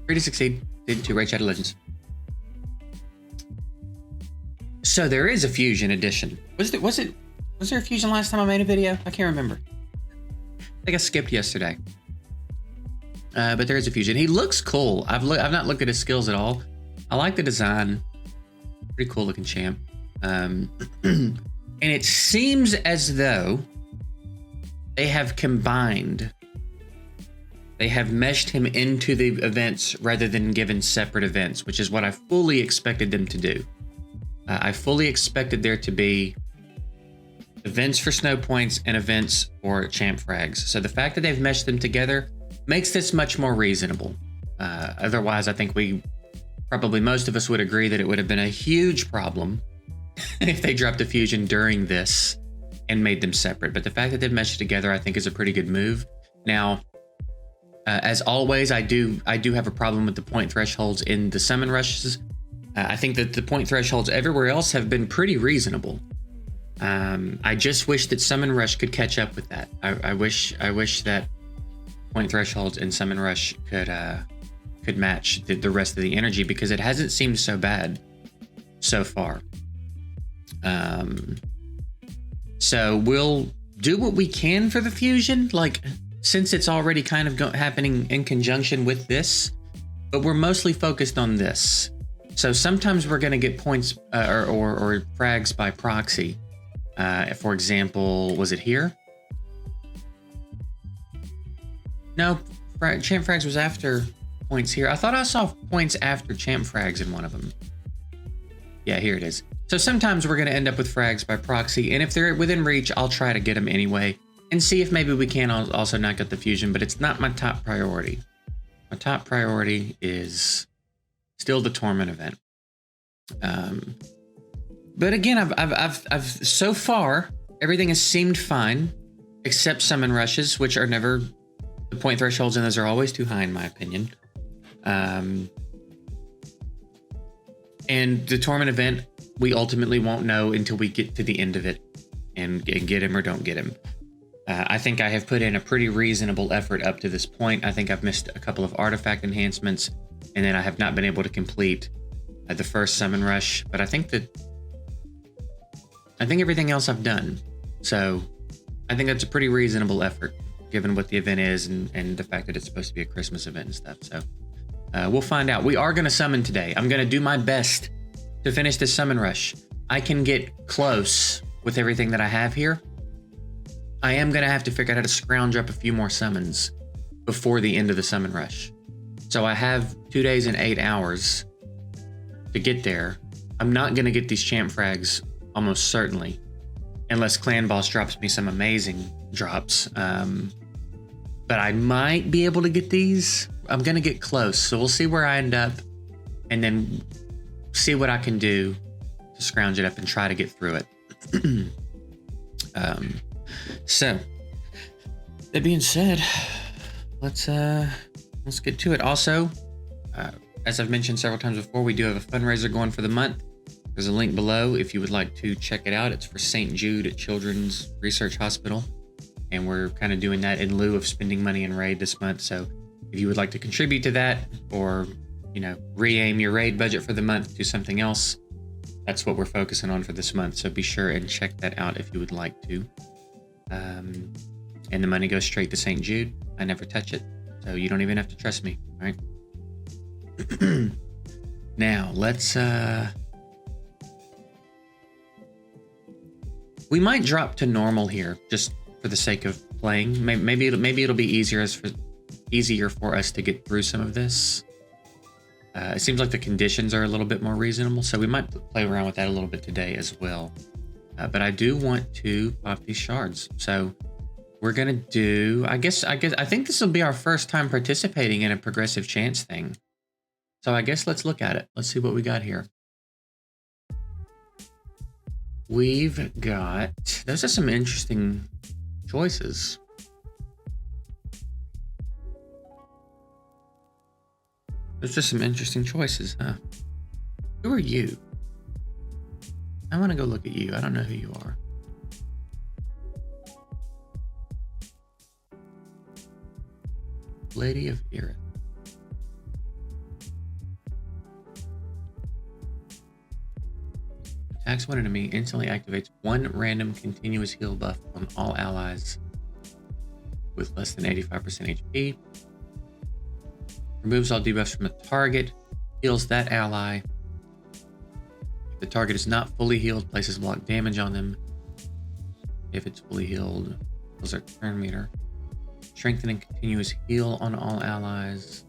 Free to succeed. Did to Raid Shadow Legends. So there is a fusion edition. Was there a fusion last time I made a video? I can't remember. I think I skipped yesterday. But there is a fusion. He looks cool. I've not looked at his skills at all. I like the design. Pretty cool looking champ. And it seems as though they have combined. They have meshed him into the events rather than given separate events, which is what I fully expected them to do. I fully expected there to be events for snow points and events for champ frags. So the fact that they've meshed them together makes this much more reasonable. Otherwise, I think probably most of us would agree that it would have been a huge problem if they dropped a fusion during this and made them separate. But the fact that they've meshed together, I think, is a pretty good move. Now, as always, I do have a problem with the point thresholds in the summon rushes. I think that the point thresholds everywhere else have been pretty reasonable. I just wish that Summon Rush could catch up with that. I wish that point thresholds in Summon Rush could match the rest of the energy, because it hasn't seemed so bad so far. So we'll do what we can for the fusion, like, since it's already kind of happening in conjunction with this, but we're mostly focused on this. So sometimes we're going to get points or frags by proxy. For example, was it here? No, champ frags was after points here. I thought I saw points after champ frags in one of them. Yeah, here it is. So sometimes we're going to end up with frags by proxy, and if they're within reach, I'll try to get them anyway and see if maybe we can also knock out the fusion, but it's not my top priority. My top priority is still the tournament event. But again, I've so far everything has seemed fine, except summon rushes, which are never, the point thresholds in those are always too high in my opinion. And the tournament event, we ultimately won't know until we get to the end of it and get him or don't get him. I think I have put in a pretty reasonable effort up to this point. I think I've missed a couple of artifact enhancements, and then I have not been able to complete the first summon rush, but I think everything else I've done. So I think that's a pretty reasonable effort given what the event is and the fact that it's supposed to be a Christmas event and stuff. So we'll find out. We are going to summon today. I'm going to do my best to finish this summon rush. I can get close with everything that I have here. I am going to have to figure out how to scrounge up a few more summons before the end of the summon rush. So I have 2 days and 8 hours to get there. I'm not going to get these champ frags almost certainly, unless Clan Boss drops me some amazing drops. But I might be able to get these. I'm going to get close. So we'll see where I end up and then see what I can do to scrounge it up and try to get through it. So that being said, let's get to it. Also, as I've mentioned several times before, we do have a fundraiser going for the month. There's a link below if you would like to check it out. It's for St. Jude Children's Research Hospital, and we're kind of doing that in lieu of spending money in raid this month. So if you would like to contribute to that, or re-aim your raid budget for the month to something else, that's what we're focusing on for this month. So be sure and check that out if you would like to. And the money goes straight to St. Jude. I never touch it, so you don't even have to trust me, all right? Now let's we might drop to normal here just for the sake of playing. Maybe it'll be easier for us to get through some of this. It seems like the conditions are a little bit more reasonable, so we might play around with that a little bit today as well. But I do want to pop these shards, so we're gonna do. I think this will be our first time participating in a progressive chance thing. So I guess let's look at it. Let's see what we got here. We've got, those are some interesting choices. There's just some interesting choices, huh? Who are you? I want to go look at you. I don't know who you are. Lady of Irith. Attacks one enemy, instantly activates one random continuous heal buff on all allies with less than 85% HP. Removes all debuffs from a target, heals that ally. If the target is not fully healed, places block damage on them. If it's fully healed, heals their turn meter. Strengthening continuous heal on all allies.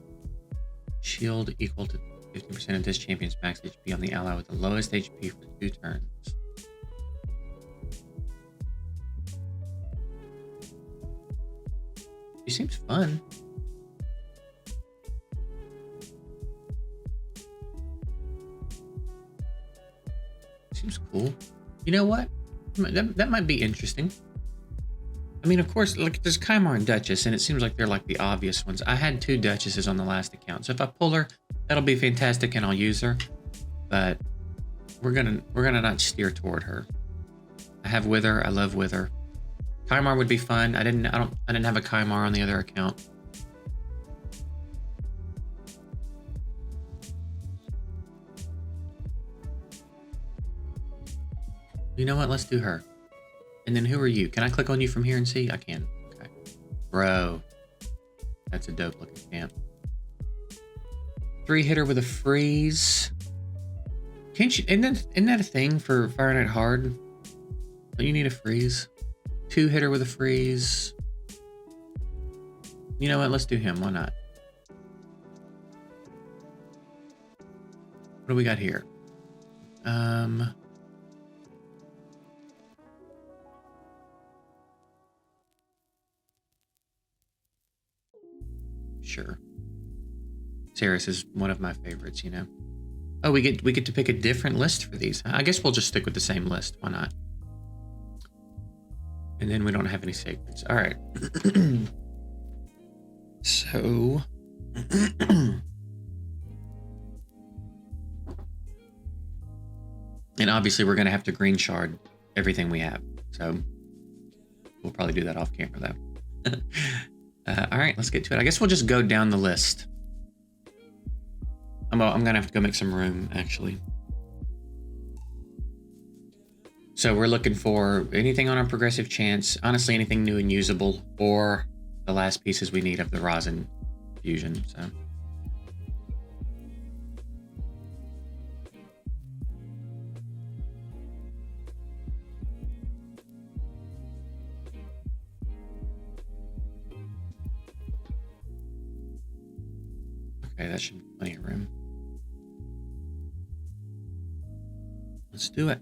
Shield equal to 50% of this champion's max HP on the ally with the lowest HP for 2 turns. She seems fun. Seems cool. You know what? That might be interesting. I mean, of course, like there's Kymar and Duchess, and it seems like they're like the obvious ones. I had 2 Duchesses on the last account, so if I pull her, that'll be fantastic, and I'll use her. But we're gonna not steer toward her. I have Wither. I love Wither. Kymar would be fun. I didn't have a Kymar on the other account. You know what? Let's do her. And then who are you? Can I click on you from here and see? I can. Okay. Bro. That's a dope looking camp. 3-hitter with a freeze. Can't you? Isn't that a thing for Fire Knight Hard? Don't you need a freeze? 2-hitter with a freeze. You know what? Let's do him. Why not? What do we got here? Sure. Saris is one of my favorites, you know. Oh, we get to pick a different list for these. I guess we'll just stick with the same list. Why not? And then we don't have any sacreds. All right. So and obviously we're going to have to green shard everything we have. So we'll probably do that off camera though. All right, let's get to it. I guess we'll just go down the list. I'm going to have to go make some room, actually. So we're looking for anything on our progressive chance. Honestly, anything new and usable, or the last pieces we need of the rosin fusion. So okay, that should be plenty of room. Let's do it.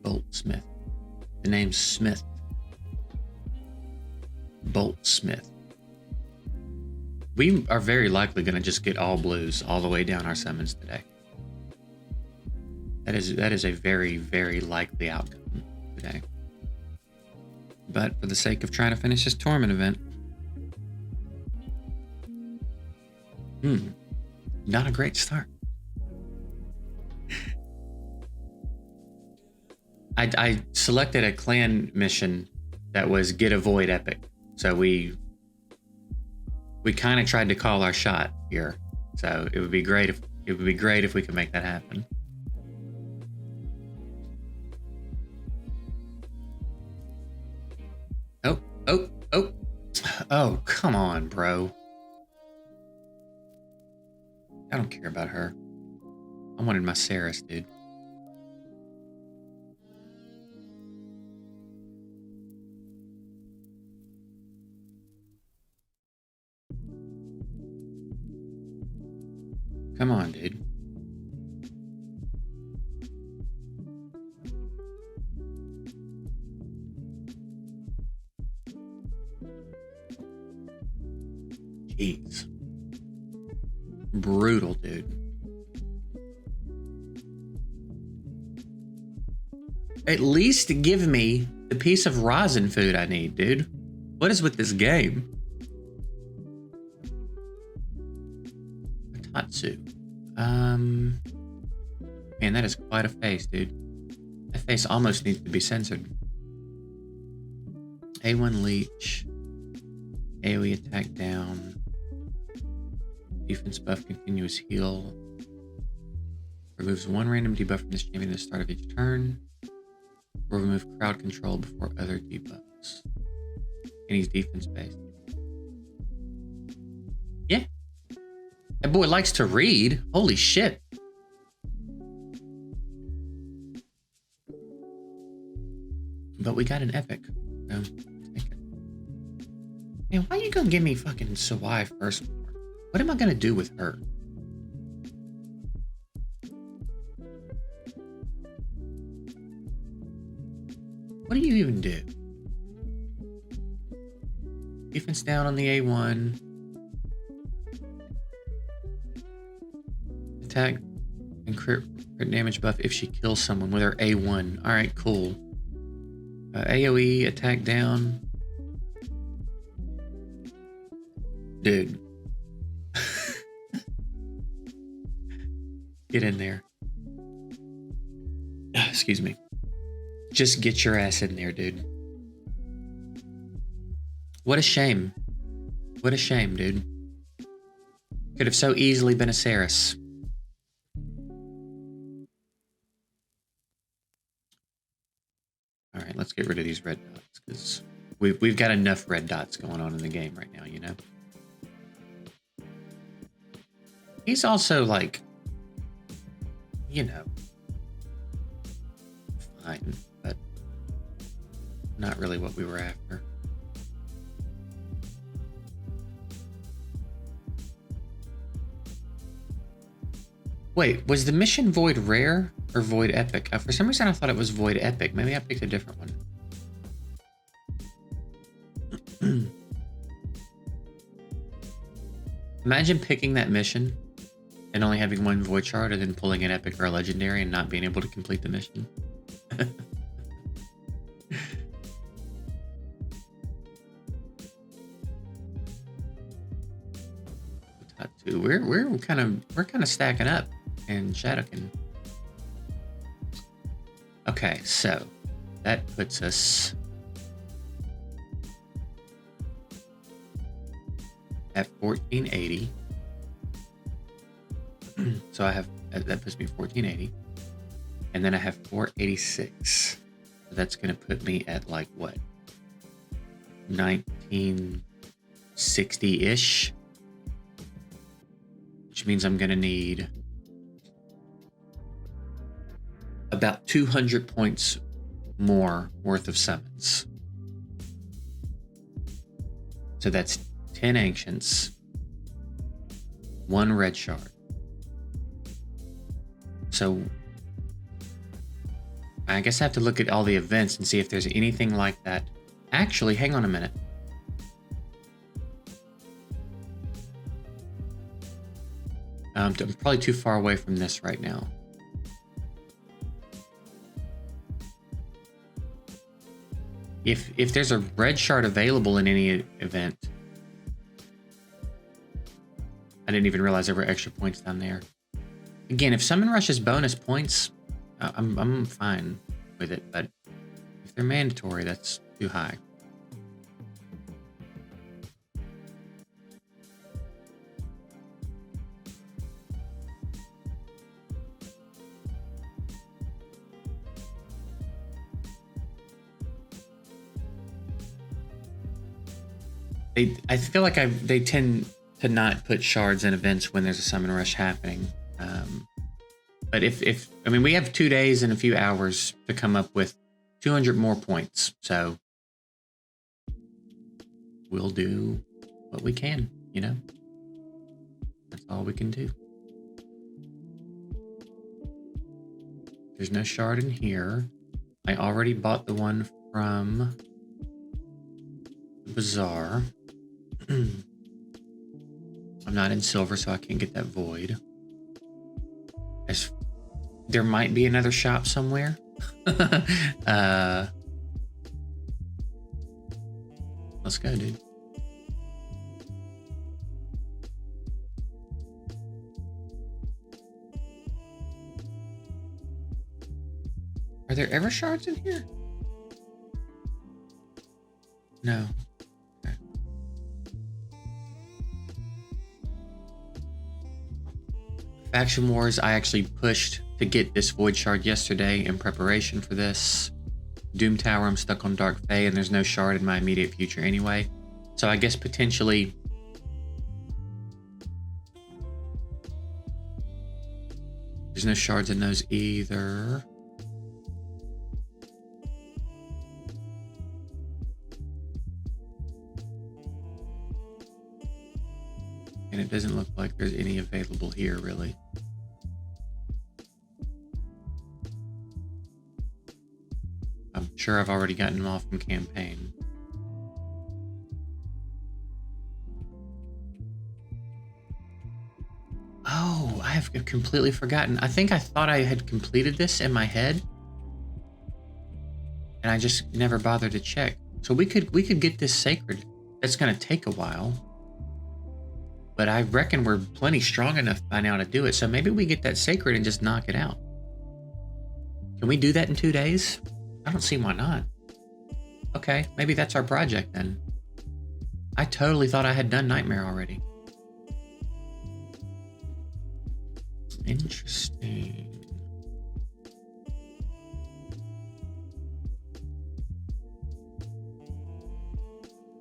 Boltsmith. The name's Smith. Boltsmith. We are very likely going to just get all blues all the way down our summons today. That is a very, very likely outcome today. But for the sake of trying to finish this tournament event, not a great start. I selected a clan mission that was get a void epic, so we kind of tried to call our shot here. So it would be great if we could make that happen. Oh, come on, bro. I don't care about her. I wanted my Saris, dude. Come on, dude. Jeez. Brutal, dude. At least give me the piece of rosin food I need, dude. What is with this game? Tatsu. Man, that is quite a face, dude. That face almost needs to be censored. A1 leech. AoE attack down. Defense buff, continuous heal. Removes one random debuff from this champion at the start of each turn. Or remove crowd control before other debuffs. And he's defense based. Yeah. That boy likes to read. Holy shit. But we got an epic. So, take it. Man, why you gonna give me fucking Sawai first? What am I gonna do with her? What do you even do? Defense down on the A1. Attack and crit damage buff if she kills someone with her A1. Alright, cool. AoE, attack down. Dude. Get in there. Excuse me. Just get your ass in there, dude. What a shame. What a shame, dude. Could have so easily been a Saris. Alright, let's get rid of these red dots, because we've got enough red dots going on in the game right now, you know? He's also, like, you know, fine, but not really what we were after. Wait, was the mission Void Rare or Void Epic? For some reason I thought it was Void Epic. Maybe I picked a different one. Imagine picking that mission and only having one Void Shard and then pulling an Epic or a Legendary and not being able to complete the mission. We're kind of stacking up in Shadowkin. Okay, so that puts us at 1480. So I have that puts me 1480, and then I have 486. So that's gonna put me at like what, 1960-ish. Which means I'm gonna need about 200 points more worth of summons. So that's 10 ancients, 1 red shard. So I guess I have to look at all the events and see if there's anything like that. Actually, hang on a minute. I'm probably too far away from this right now. If there's a red shard available in any event, I didn't even realize there were extra points down there. Again, if Summon Rush is bonus points, I'm fine with it, but if they're mandatory, that's too high. I feel like they tend to not put shards in events when there's a summon rush happening. But if I mean, we have 2 days and a few hours to come up with 200 more points, so we'll do what we can, you know? That's all we can do. There's no shard in here. I already bought the one from the Bazaar. I'm not in silver, so I can't get that void. There might be another shop somewhere. Let's go, dude. Are there ever shards in here? No. Okay. Faction Wars, I actually pushed to get this Void Shard yesterday in preparation for this. Doom Tower, I'm stuck on Dark Fae, and there's no shard in my immediate future anyway. So I guess potentially... there's no shards in those either. And it doesn't look like there's any available here, really. I'm sure I've already gotten them off from campaign. Oh, I have completely forgotten. I think I thought I had completed this in my head, and I just never bothered to check. So we could get this sacred. That's gonna take a while, but I reckon we're plenty strong enough by now to do it. So maybe we get that sacred and just knock it out. Can we do that in 2 days? I don't see why not. Okay, maybe that's our project then. I totally thought I had done Nightmare already. Interesting.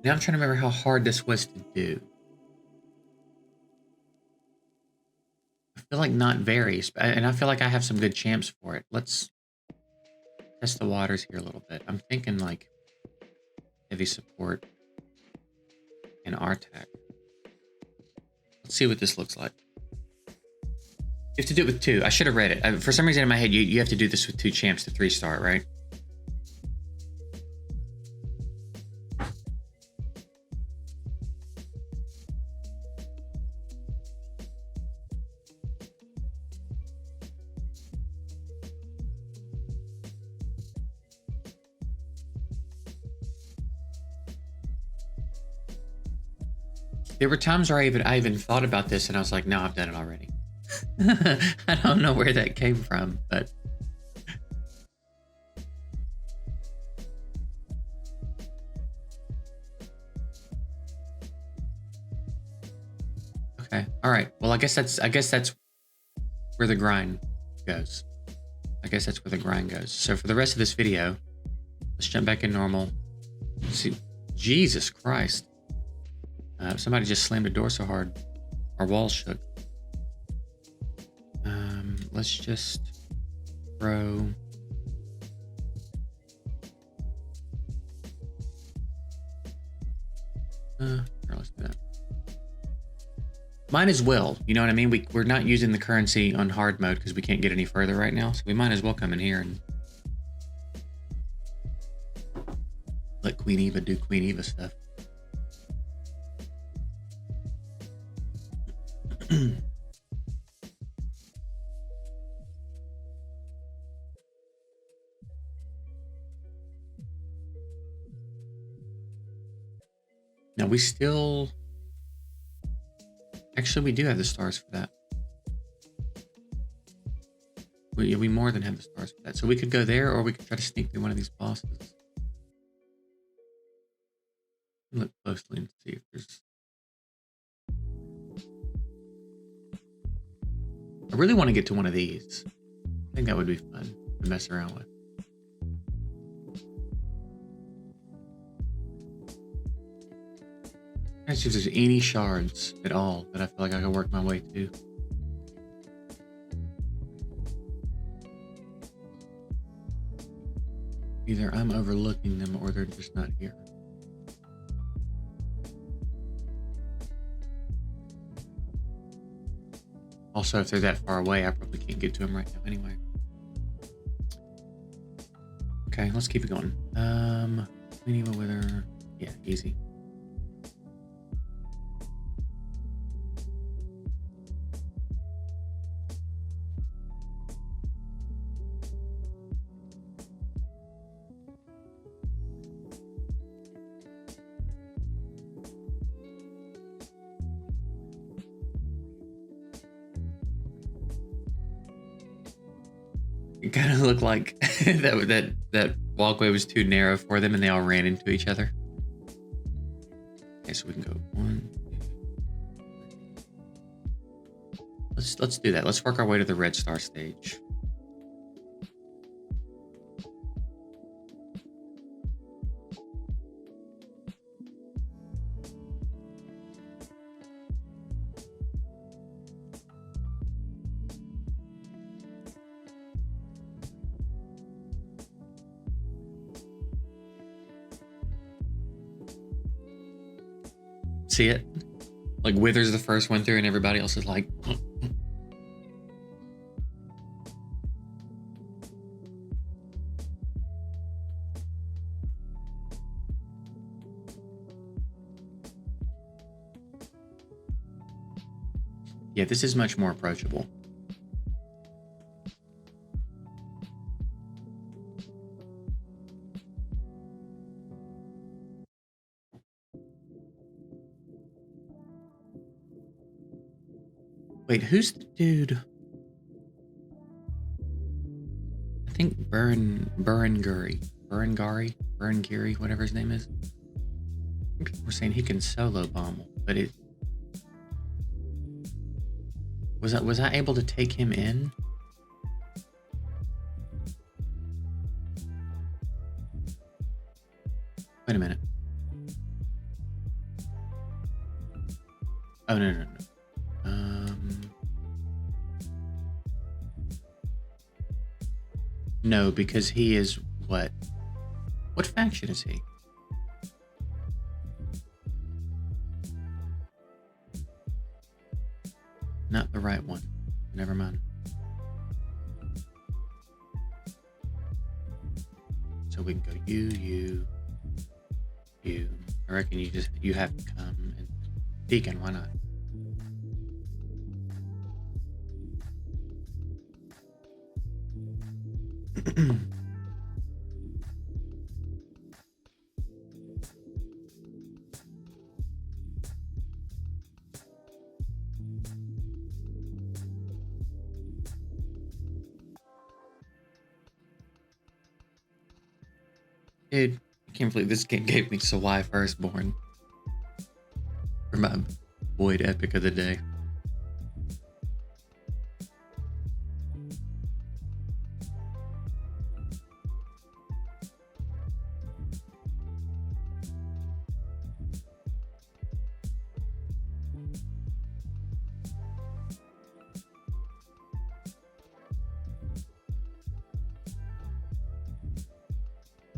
Now I'm trying to remember how hard this was to do. I feel like not very, and I feel like I have some good champs for it. Let's test the waters here a little bit. I'm thinking like heavy support and RTAC. Let's see what this looks like. You have to do it with 2. I should have read it. For some reason in my head, you have to do this with 2 champs to 3-star, right? There were times where I even thought about this and I was like, no, I've done it already. I don't know where that came from, but okay. All right. Well, I guess that's where the grind goes. I guess that's where the grind goes. So for the rest of this video, let's jump back in normal. Let's see, Jesus Christ. Somebody just slammed a door so hard our walls shook. Let's just throw here, let's do that. Might as well, you know what I mean? We're not using the currency on hard mode because we can't get any further right now, so we might as well come in here and let Queen Eva do Queen Eva stuff. Now we still... Actually, we do have the stars for that. We more than have the stars for that. So we could go there, or we could try to sneak through one of these bosses. Look closely and see if there's... I really want to get to one of these. I think that would be fun to mess around with. Let's see if there's any shards at all that I feel like I can work my way to. Either I'm overlooking them or they're just not here. Also, if they're that far away, I probably can't get to them right now anyway. Okay, let's keep it going. Queen Eva Wither. Yeah, easy. It kind of looked like that walkway was too narrow for them and they all ran into each other. Okay, so we can go 1, 2. Let's do that. Let's work our way to the red star stage. See it? Like Wither's the first one through and everybody else is like... Yeah, this is much more approachable. Wait, who's the dude? I think Burenguri, whatever his name is. I think people were saying he can solo bomb, but it was I able to take him in? Wait a minute. Oh no. No, because he is what? What faction is he? Not the right one. Never mind. So we can go you. I reckon you have to come and Deacon, why not? Dude, I can't believe this game gave me Sawai Firstborn for my Void Epic of the day.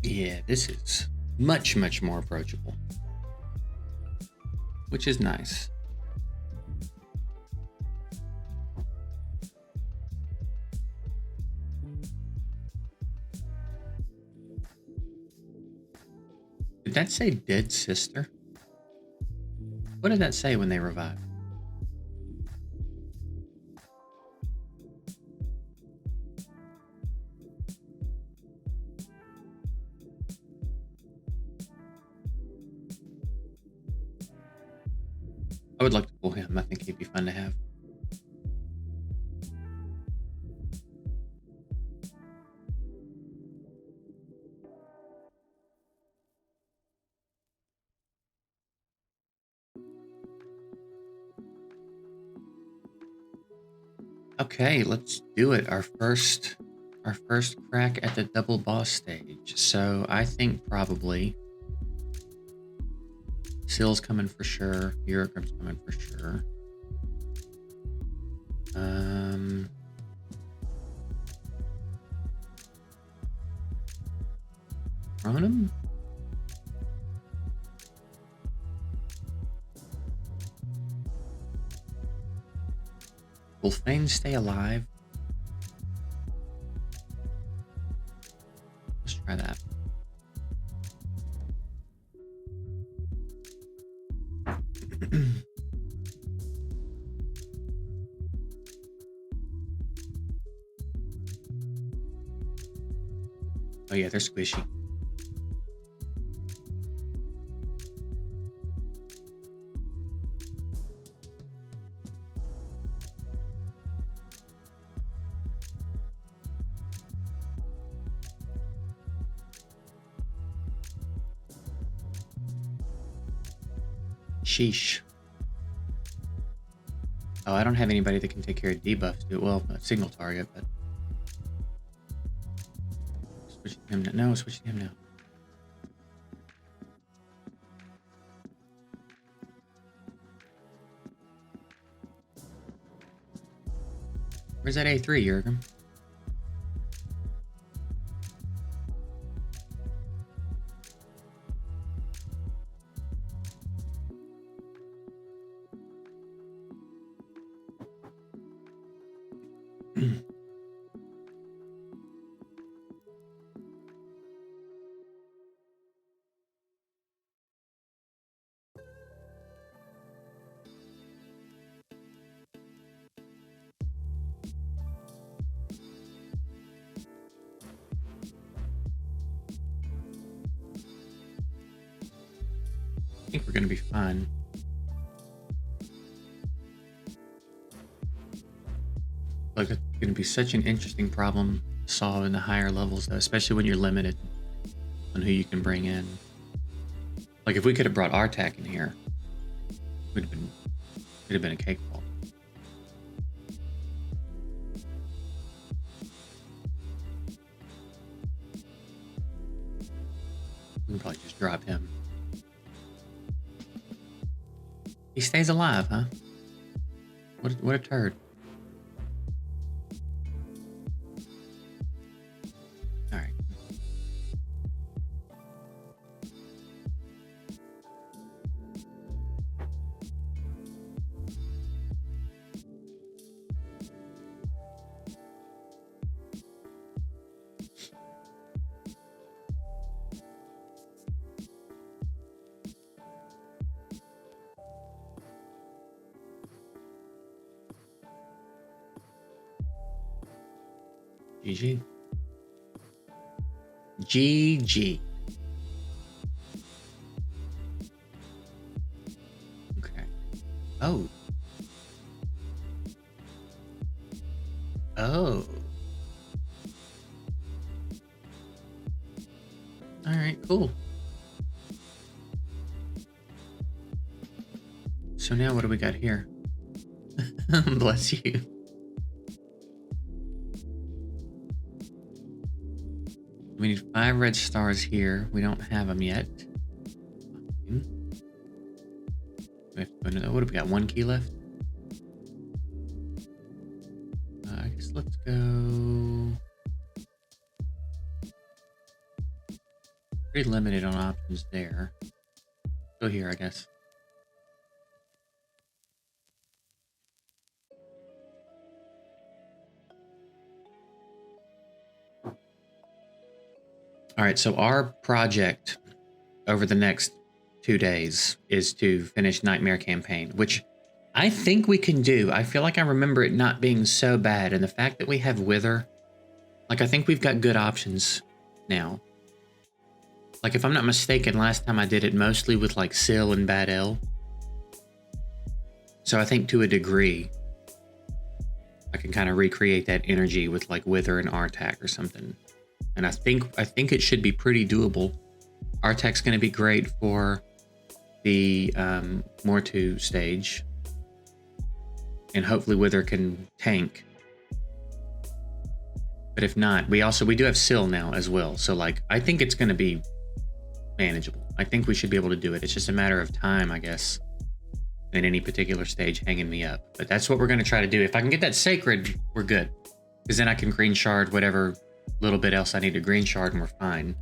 Yeah, this is much more approachable, which is nice. Did that say dead sister? What did that say when they revived? I would like to pull him. I think he'd be fun to have. Okay, let's do it. Our first crack at the double boss stage. So I think probably Sill's coming for sure. Eurogrim's coming for sure. Ronan? Will Fane stay alive? Let's try that. Oh yeah, they're squishy. Sheesh. Oh, I don't have anybody that can take care of debuffs. Well, a signal target, but switching him now. No, switching him now. Where's that A3, Jurgen? I think we're gonna be fine. Like, it's gonna be such an interesting problem to solve in the higher levels, though, especially when you're limited on who you can bring in. Like, if we could have brought Artak in here, it'd have been a cakewalk. We can probably just drop him. He stays alive, huh? What a turd. All right. GG. GG. Okay. Oh. Oh. All right, cool. So now what do we got here? Bless you. We need 5 red stars here. We don't have them yet. We have to go into, what do we got? 1 key left? I guess let's go. Pretty limited on options there. Go here, I guess. All right, so our project over the next 2 days is to finish Nightmare Campaign, which I think we can do. I feel like I remember it not being so bad, and the fact that we have Wither, like, I think we've got good options now. Like, if I'm not mistaken, last time I did it mostly with, like, Syl and Bad L. So I think to a degree, I can kind of recreate that energy with, like, Wither and Artak or something. And I think it should be pretty doable. Artak's going to be great for the Mortu stage. And hopefully Wither can tank. But if not, we do have Syl now as well. So, like, I think it's going to be manageable. I think we should be able to do it. It's just a matter of time, I guess, in any particular stage hanging me up. But that's what we're going to try to do. If I can get that Sacred, we're good. Because then I can green shard whatever little bit else I need to green shard and we're fine.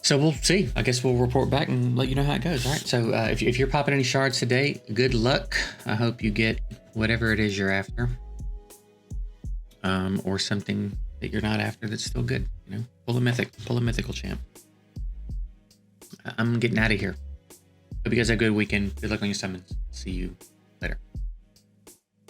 So we'll see. I guess we'll report back and let you know how it goes. All right. So if you're popping any shards today, good luck. I hope you get whatever it is you're after, or something that you're not after that's still good. You know, pull a mythical champ. I'm getting out of here. Hope you guys have a good weekend. Good luck on your summons. See you later.